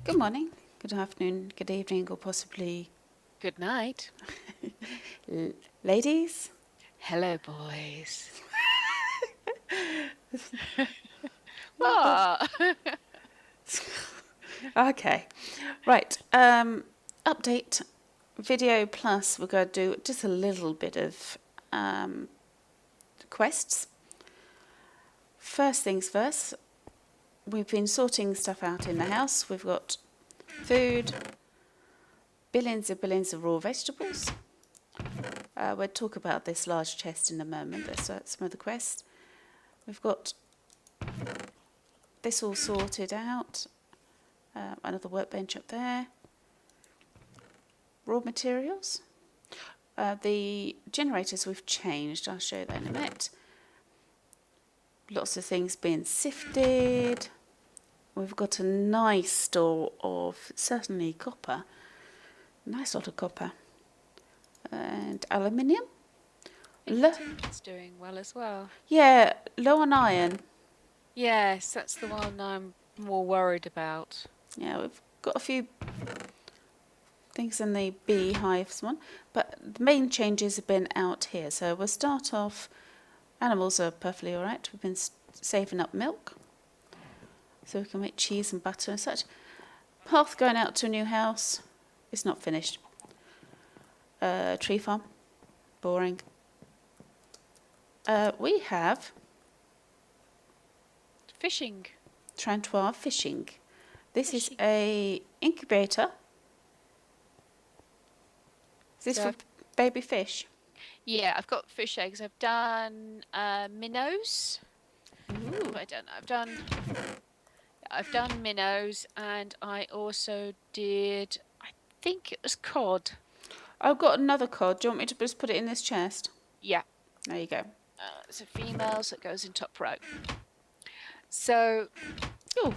Good morning, good afternoon, good evening, or possibly Good night. ladies. Hello, boys. What? Okay, right. Update video plus. We're going to do just a little bit of quests. First things first. We've been sorting stuff out in the house. We've got food, billions of raw vegetables. We'll talk about this large chest in a moment. That's some of the quests. We've got this all sorted out. Another workbench up there. Raw materials. The generators we've changed. I'll show you that in a minute. Lots of things being sifted. We've got a nice store of certainly copper. Nice lot of copper. And aluminium. It's doing well as well. Yeah, low on iron. Yes, that's the one I'm more worried about. Yeah, we've got a few things in the beehives one, but the main changes have been out here. So we'll start off. Animals are perfectly all right. We've been saving up milk, so we can make cheese and butter and such. Path going out to a new house. It's not finished. Tree farm. Boring. We have Fishing. Trantwa fishing. This is a incubator. Is this for baby fish? Yeah, I've got fish eggs. I've done minnows. Ooh, I don't know. I've done minnows, and I also did. I think it was cod. I've got another cod. Do you want me to just put it in this chest? Yeah. There you go. It's a female, so it goes in top row. So. Oh.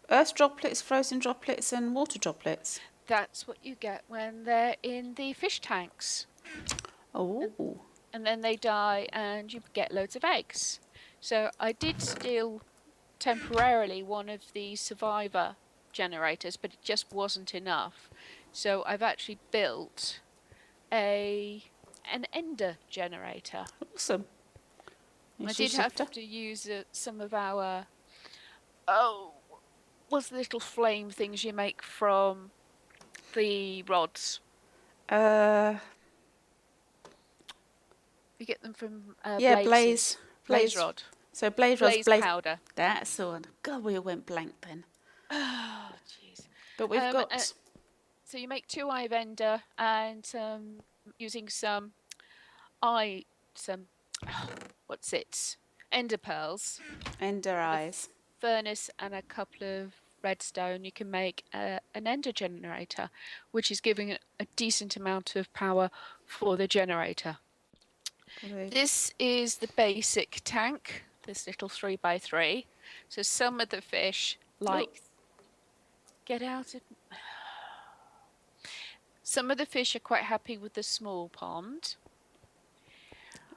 Earth droplets, frozen droplets, and water droplets. That's what you get when they're in the fish tanks. Oh. And then they die and you get loads of eggs. So I did steal temporarily one of the survivor generators, but it just wasn't enough. So I've actually built an ender generator. Awesome. I did have to use some of our what's the little flame things you make from the rods? You get them from blaze rod. So blaze powder. That's the one. God, we went blank then. Oh, jeez. But we've got. So you make 2 eye of ender and using some ender pearls. Ender eyes. Furnace and a couple of redstone. You can make an ender generator, which is giving a decent amount of power for the generator. Okay. This is the basic tank, this little 3x3. So some of the fish get out of. Some of the fish are quite happy with the small pond.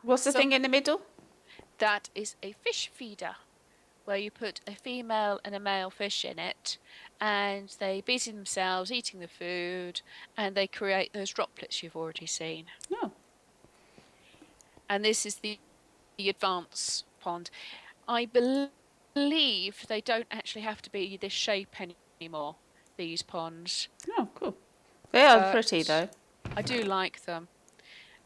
What's the thing in the middle? That is a fish feeder, where you put a female and a male fish in it, and they busy themselves eating the food, and they create those droplets you've already seen. Oh. And this is the advanced pond. I believe they don't actually have to be this shape anymore, these ponds. Oh, cool. They are pretty, though. I do like them.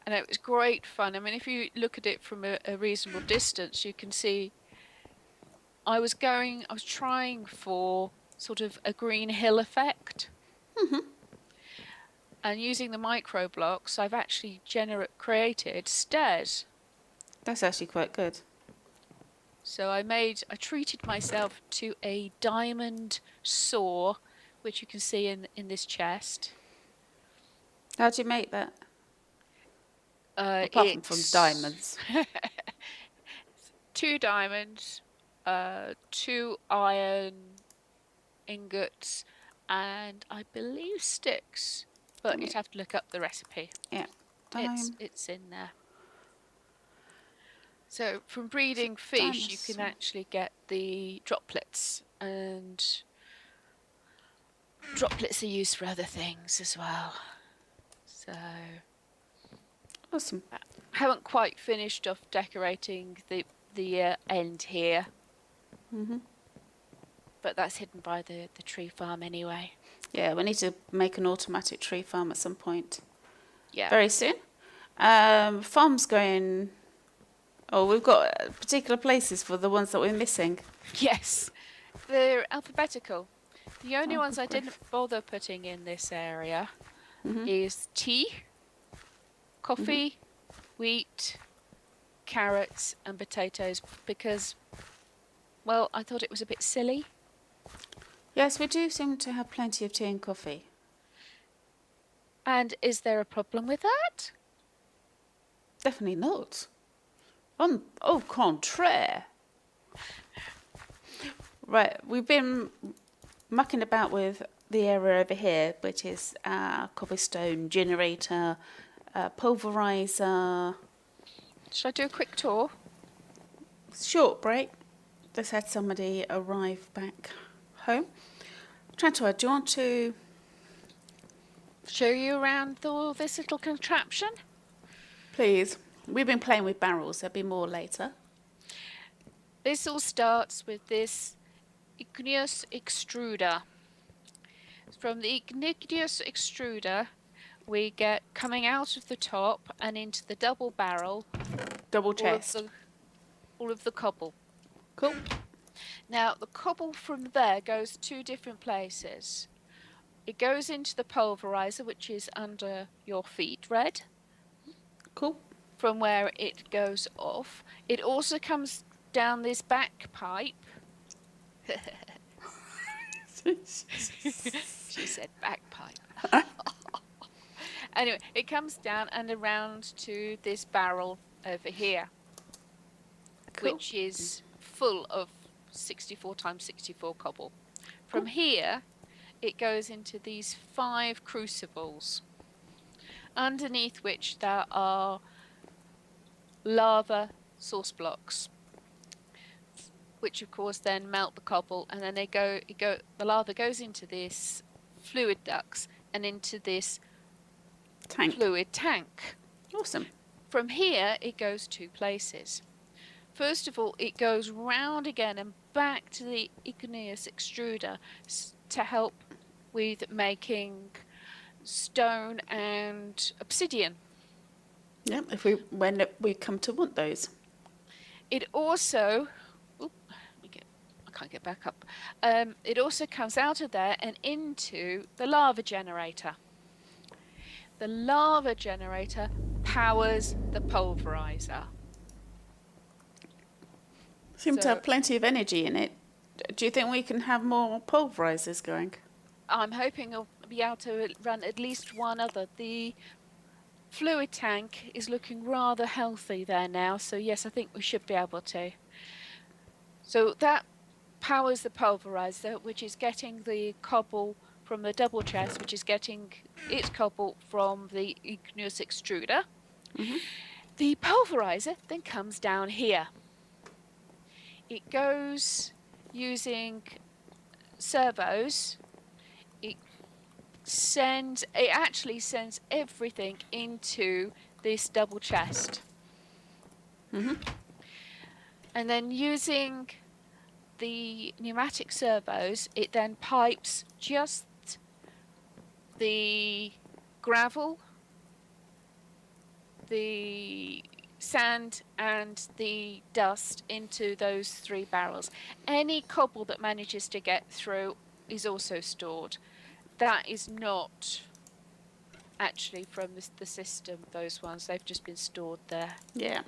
And it was great fun. I mean, if you look at it from a reasonable distance, you can see I was trying for sort of a green hill effect. Mm-hmm. And using the micro blocks, I've actually created stairs. That's actually quite good. So I treated myself to a diamond saw, which you can see in this chest. How'd you make that? Apart from diamonds. 2 diamonds, 2 iron ingots, and I believe sticks. But you'd have to look up the recipe. Yeah. It's in there. So from breeding fish, you can actually get the droplets, and droplets are used for other things as well. So Awesome. I haven't quite finished off decorating the end here. But that's hidden by the tree farm anyway. Yeah, we need to make an automatic tree farm at some point. Yeah. Very soon. Farm's going... Oh, we've got particular places for the ones that we're missing. Yes. They're alphabetical. The only ones I didn't bother putting in this area is tea, coffee, wheat, carrots and potatoes because, well, I thought it was a bit silly. Yes, we do seem to have plenty of tea and coffee. And is there a problem with that? Definitely not. Au contraire. Right, we've been mucking about with the area over here, which is cobblestone generator, pulverizer. Should I do a quick tour? Short break. Just had somebody arrive back home. Trantwa, do you want to... Show you around all this little contraption? Please. We've been playing with barrels. There'll be more later. This all starts with this igneous extruder. From the igneous extruder, we get coming out of the top and into the double barrel. Double chest. All of the cobble. Cool. Now, the cobble from there goes two different places. It goes into the pulverizer, which is under your feet, Red. Cool. From where it goes off. It also comes down this back pipe. She said bagpipe. Anyway, it comes down and around to this barrel over here, Cool. which is full of 64 times 64 cobble. From here, it goes into these 5 crucibles, underneath which there are lava source blocks, which of course then melt the cobble, and then the lava goes into this fluid ducts and into this fluid tank. Awesome. From here, it goes 2 places. First of all, it goes round again and back to the igneous extruder to help with making stone and obsidian. Yeah, when we come to want those. It also, I can't get back up. It also comes out of there and into the lava generator. The lava generator powers the pulverizer. Seem to have plenty of energy in it. Do you think we can have more pulverizers going? I'm hoping I'll be able to run at least one other. The fluid tank is looking rather healthy there now, so yes, I think we should be able to. So that powers the pulverizer, which is getting the cobble from the double chest, which is getting its cobble from the igneous extruder. The pulverizer then comes down here. It goes using servos. It actually sends everything into this double chest. And then using the pneumatic servos, it then pipes just the gravel, the sand and the dust into those 3 barrels. Any cobble that manages to get through is also stored. That is not actually from the system, those ones. They've just been stored there. Yeah.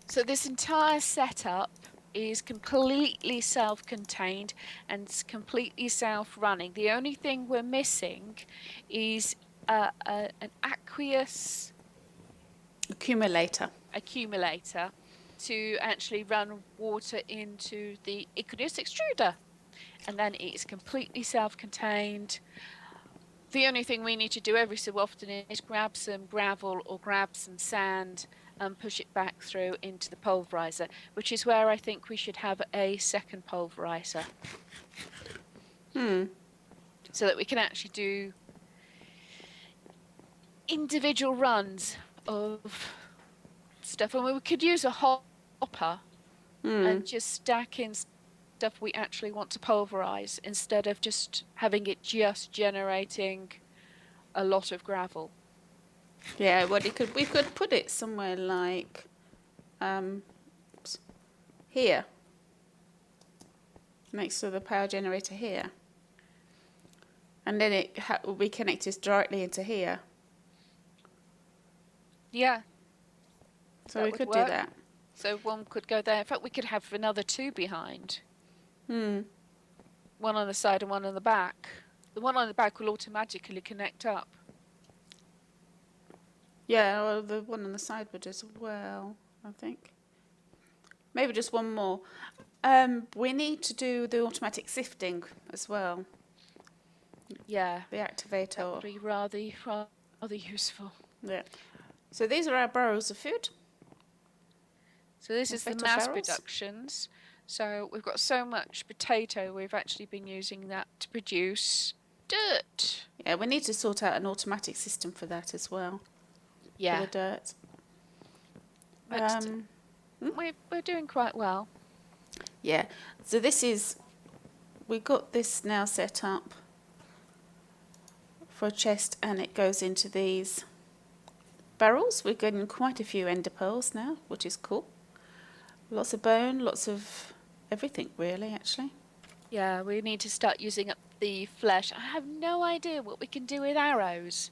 So this entire setup is completely self-contained and it's completely self-running. The only thing we're missing is an aqueous accumulator to actually run water into the igneous extruder, and then it's completely self-contained. The only thing we need to do every so often is grab some gravel or grab some sand and push it back through into the pulverizer, which is where I think we should have a second pulverizer. so that we can actually do individual runs of stuff. And we could use a hopper and just stack in stuff we actually want to pulverize instead of just having it just generating a lot of gravel. Yeah, well, we could put it somewhere like here, next to the power generator here, and then it will be connected directly into here. Yeah. So we could do that. So one could go there. In fact, we could have another two behind. One on the side and one on the back. The one on the back will automatically connect up. Yeah, well, the one on the side would as well, I think. Maybe just one more. We need to do the automatic sifting as well. Yeah. The activator. That would be rather useful. Yeah. So these are our barrels of food. So this is the mass productions. So we've got so much potato, we've actually been using that to produce dirt. Yeah, we need to sort out an automatic system for that as well. Yeah. For the dirt. But we're doing quite well. Yeah. So we got this now set up for a chest, and it goes into these barrels. We're getting quite a few ender pearls now, which is cool. Lots of bone, lots of everything, really, actually. Yeah, we need to start using up the flesh. I have no idea what we can do with arrows.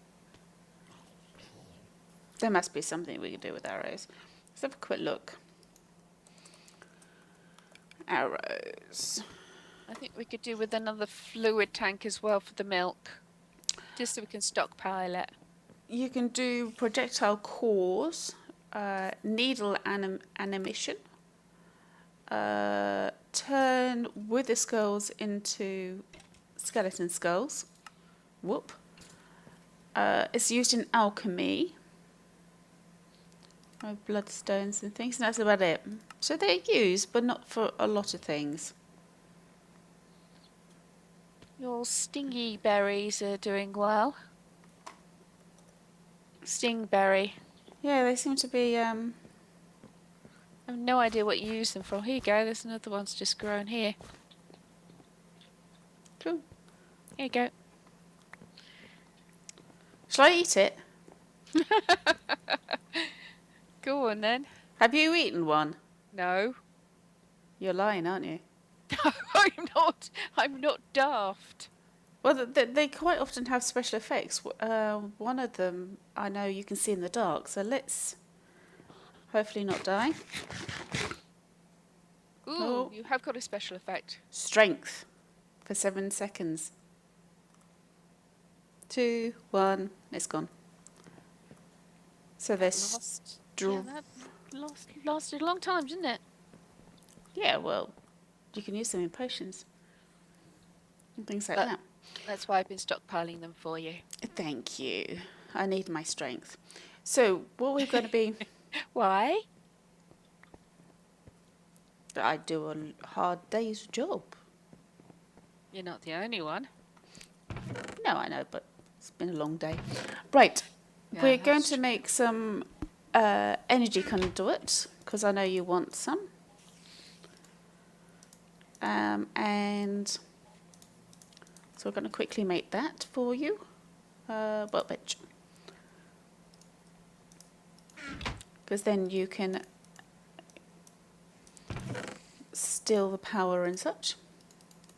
There must be something we can do with arrows. Let's have a quick look. Arrows. I think we could do with another fluid tank as well for the milk, just so we can stockpile it. You can do projectile cores, needle animation, turn wither skulls into skeleton skulls. Whoop. It's used in alchemy. Bloodstones and things, and that's about it. So they're used, but not for a lot of things. Your stingy berries are doing well. Stingberry. Yeah, they seem to be. I have no idea what you use them for. Here you go. There's another one's just grown here. Cool. Here you go. Shall I eat it? Go on then. Have you eaten one? No. You're lying, aren't you? No, I'm not. I'm not daft. Well, they quite often have special effects. One of them I know you can see in the dark, so let's hopefully not die. Ooh, you have got a special effect. Strength for 7 seconds. 2, 1, it's gone. So there's that lasted a long time, didn't it? Yeah, well, you can use them in potions and things like that. That's why I've been stockpiling them for you. Thank you. I need my strength. So what we're going to be... Why? I do a hard day's job. You're not the only one. No, I know, but it's been a long day. Right, Yeah, we're going to make some energy conduit, because I know you want some. And so we're going to quickly make that for you. Workbench. Because then you can steal the power and such.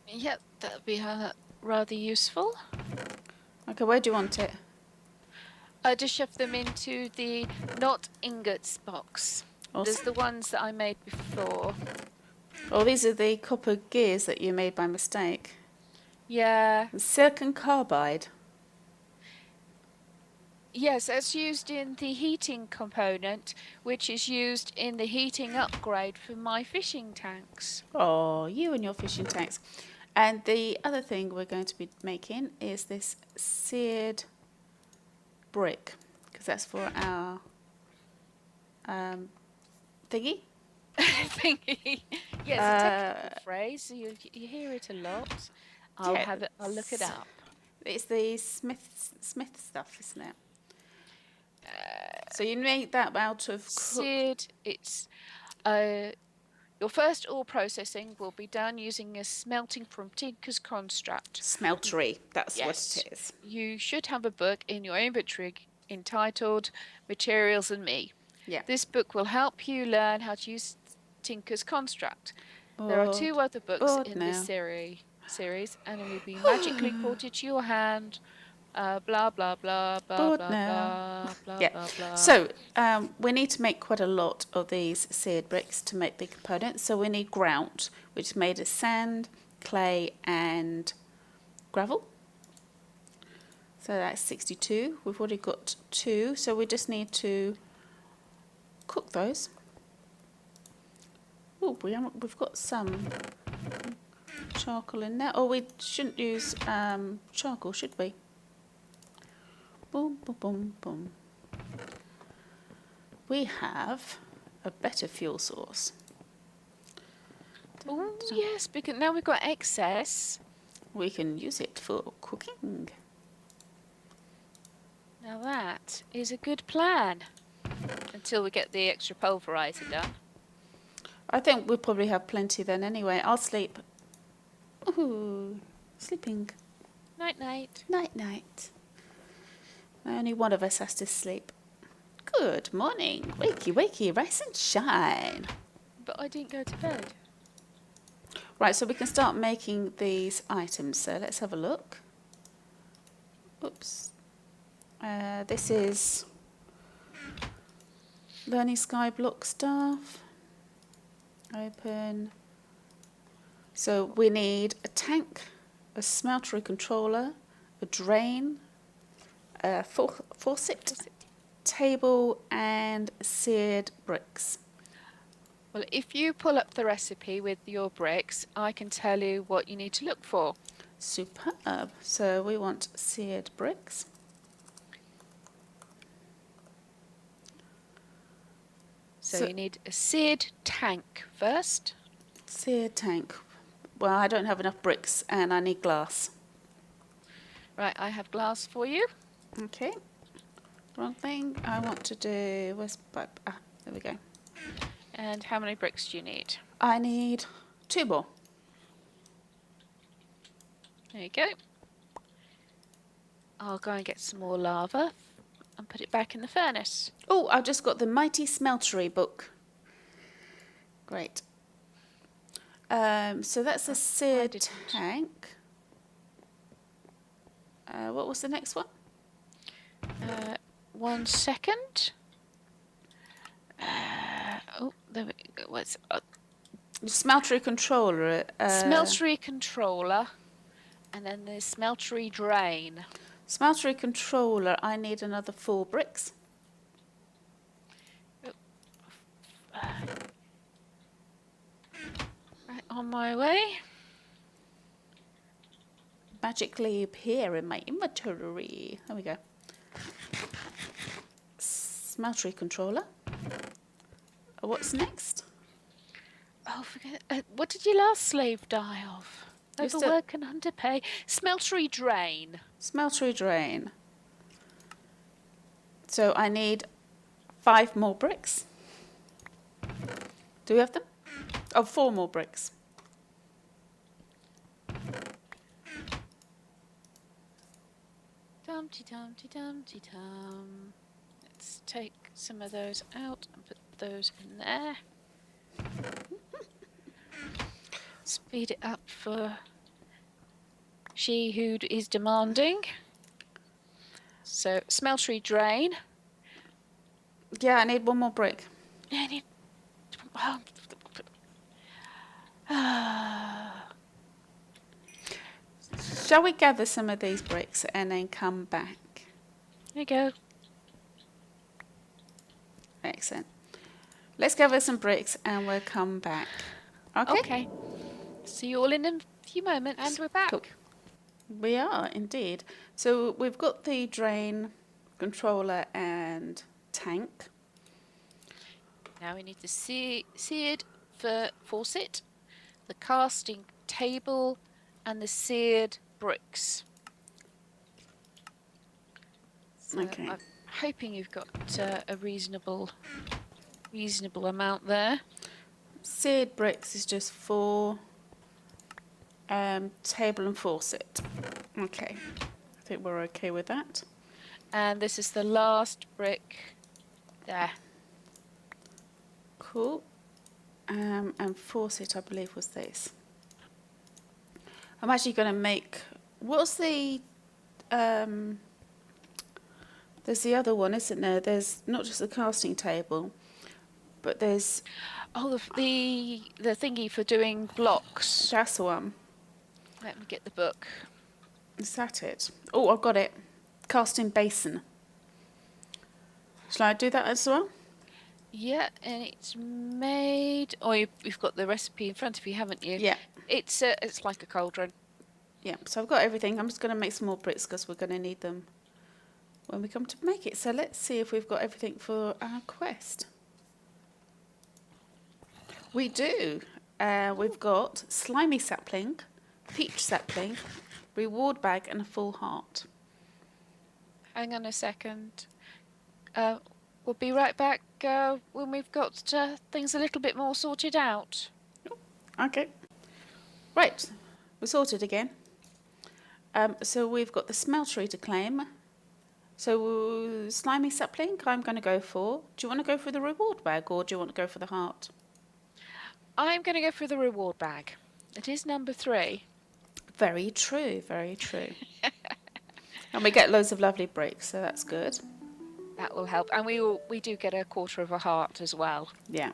Yep, that would be rather useful. Okay, where do you want it? I just shove them into the not ingots box. Awesome. There's the ones that I made before. Oh, these are the copper gears that you made by mistake. Yeah. Silicon carbide. Yes, that's used in the heating component, which is used in the heating upgrade for my fishing tanks. Oh, you and your fishing tanks. And the other thing we're going to be making is this seared brick, because that's for our thingy. Thingy. Yes, a technical phrase. You hear it a lot. I'll Yeah, have it. I'll look it up. it's the Smith stuff, isn't it? So you make that out of Sid, it's your first ore processing will be done using a smelting from Tinker's Construct. smeltery. That's Yes, what it is. you should have a book in your inventory entitled Materials and Me. Yeah. This book will help you learn how to use Tinker's Construct. There are 2 other books Bored in now. this series, and it will be magically ported to your hand. Blah blah blah blah Bored blah now. blah Yeah. blah blah. So we need to make quite a lot of these seared bricks to make the components. So we need grout, which is made of sand, clay, and gravel. So that's 62. We've already got 2, so we just need to cook those. Oh, we've got some charcoal in there. Oh, we shouldn't use charcoal, should we? Boom, boom, boom, boom. We have a better fuel source. Oh yes, because now we've got excess. We can use it for cooking. Now that is a good plan. Until we get the extra pulverizer done. I think we'll probably have plenty then anyway. I'll sleep. Ooh, sleeping. Night night. Night night. Only one of us has to sleep. Good morning. Wakey, wakey, rise and shine. But I didn't go to bed. Right, so we can start making these items. So let's have a look. Oops. This is Learning Sky block stuff. Open. So we need a tank, a smeltery controller, a drain, a faucet, table, and seared bricks. Well, if you pull up the recipe with your bricks, I can tell you what you need to look for. Superb. So we want seared bricks. So you need a seared tank first. Seared tank. Well, I don't have enough bricks and I need glass. Right, I have glass for you. Okay. Wrong thing. I want to do... Where's pipe? Ah, there we go. And how many bricks do you need? I need 2 more. There you go. I'll go and get some more lava and put it back in the furnace. Oh, I've just got the Mighty Smeltery book. Great. So that's a seared tank. What was the next one? 1 second. Oh, there we go. What's Smeltery controller. smeltery controller, and then the smeltery drain. Smeltery controller. I need another 4 bricks. Right, on my way. Magically appear in my inventory. There we go. Smeltery controller. What's next? Oh, forget. What did your last slave die of? Overwork and underpay. Smeltery drain. Smeltery drain. So I need 5 more bricks. Do we have them? Oh, 4 more bricks. Dumpty dumpty dumpty dum. Let's take some of those out and put those in there. Speed it up for she who is demanding. So, smeltery drain. Yeah, I need 1 more brick. I need. Shall we gather some of these bricks and then come back? There you go. Excellent. Let's gather some bricks and we'll come back. Okay? Okay. See you all in a few moments and we're back. Cool. We are, indeed. So we've got the drain, controller and tank. Now we need the seared faucet, the casting table, and the seared bricks. So Okay. I'm hoping you've got a reasonable amount there. Seared bricks is just for table and faucet. Okay. I think we're okay with that. And this is the last brick there. Cool. And faucet, I believe, was this. I'm actually going to make... What's the... there's the other one, isn't there? There's not just the casting table, but there's... Oh, the thingy for doing blocks. That's the one. Let me get the book. Is that it? Oh, I've got it. Casting basin. Shall I do that as well? Yeah, and it's made... Oh, you've got the recipe in front of you, haven't you? Yeah. It's like a cauldron. Yeah, so I've got everything. I'm just going to make some more bricks because we're going to need them when we come to make it. So let's see if we've got everything for our quest. We do. We've got slimy sapling, peach sapling, reward bag and a full heart. Hang on a second. We'll be right back when we've got things a little bit more sorted out. Okay. Right, we're sorted again. So we've got the smeltery to claim. So slimy sapling I'm going to go for. Do you want to go for the reward bag or do you want to go for the heart? I'm going to go for the reward bag. It is number 3. Very true, very true. And we get loads of lovely bricks, so that's good. That will help. And we do get a quarter of a heart as well. Yeah.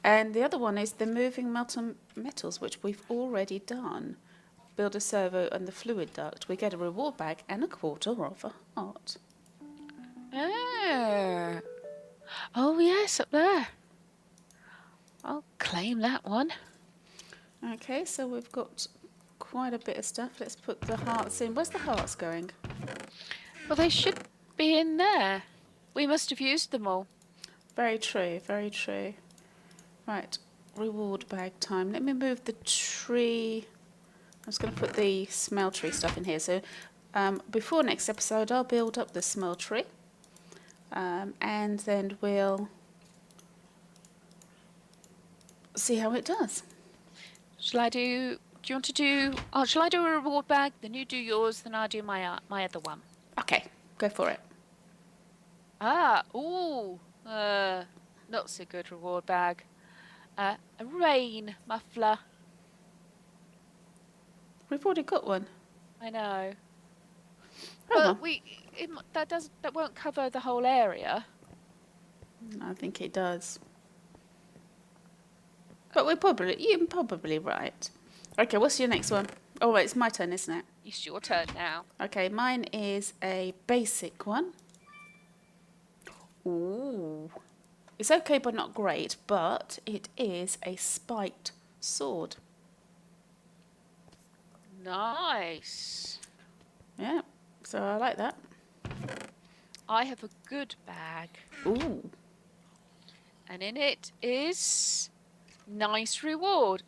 And the other one is the moving molten metals, which we've already done. Build a servo and the fluid duct. We get a reward bag and a quarter of a heart. Oh, yes, up there. I'll claim that one. Okay, so we've got quite a bit of stuff. Let's put the hearts in. Where's the hearts going? Well, they should be in there. We must have used them all. Very true, very true. Right, reward bag time. Let me move the tree. I'm just going to put the smeltery stuff in here. So before next episode, I'll build up the smeltery. And then we'll see how it does. Do you want to do... Oh, shall I do a reward bag? Then you do yours, then I'll do my other one. Okay, go for it. Not so good reward bag. A rain muffler. We've already got one. I know. Oh, But that won't cover the whole area. I think it does. But you're probably right. Okay, what's your next one? Oh, wait, it's my turn, isn't it? It's your turn now. Okay, mine is a basic one. Ooh. It's okay, but not great, but it is a spiked sword. Nice. Yeah, so I like that. I have a good bag. Ooh. And in it is nice reward.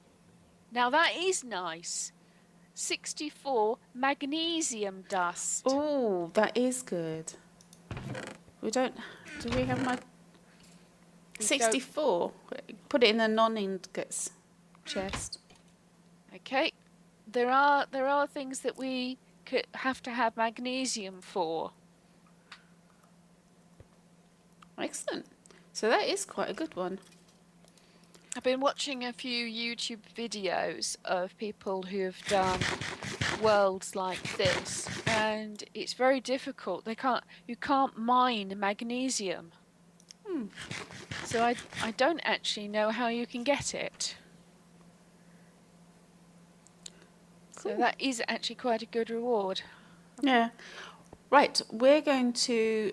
Now that is nice. 64 magnesium dust. Ooh, that is good. Do we have my... 64. Put it in the non-ingots chest. Okay. There are things that we could have to have magnesium for. Excellent. So that is quite a good one. I've been watching a few YouTube videos of people who have done worlds like this, and it's very difficult. You can't mine magnesium. So I don't actually know how you can get it. Cool. So that is actually quite a good reward. Yeah. Right, we're going to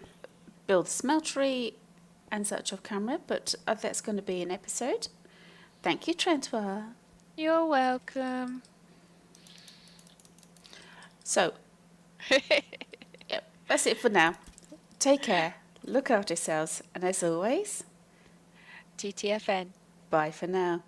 build smeltery and such off camera, but that's going to be an episode. Thank you, Trantwa. You're welcome. So, yep, that's it for now. Take care, look after yourselves, and as always, TTFN. bye for now.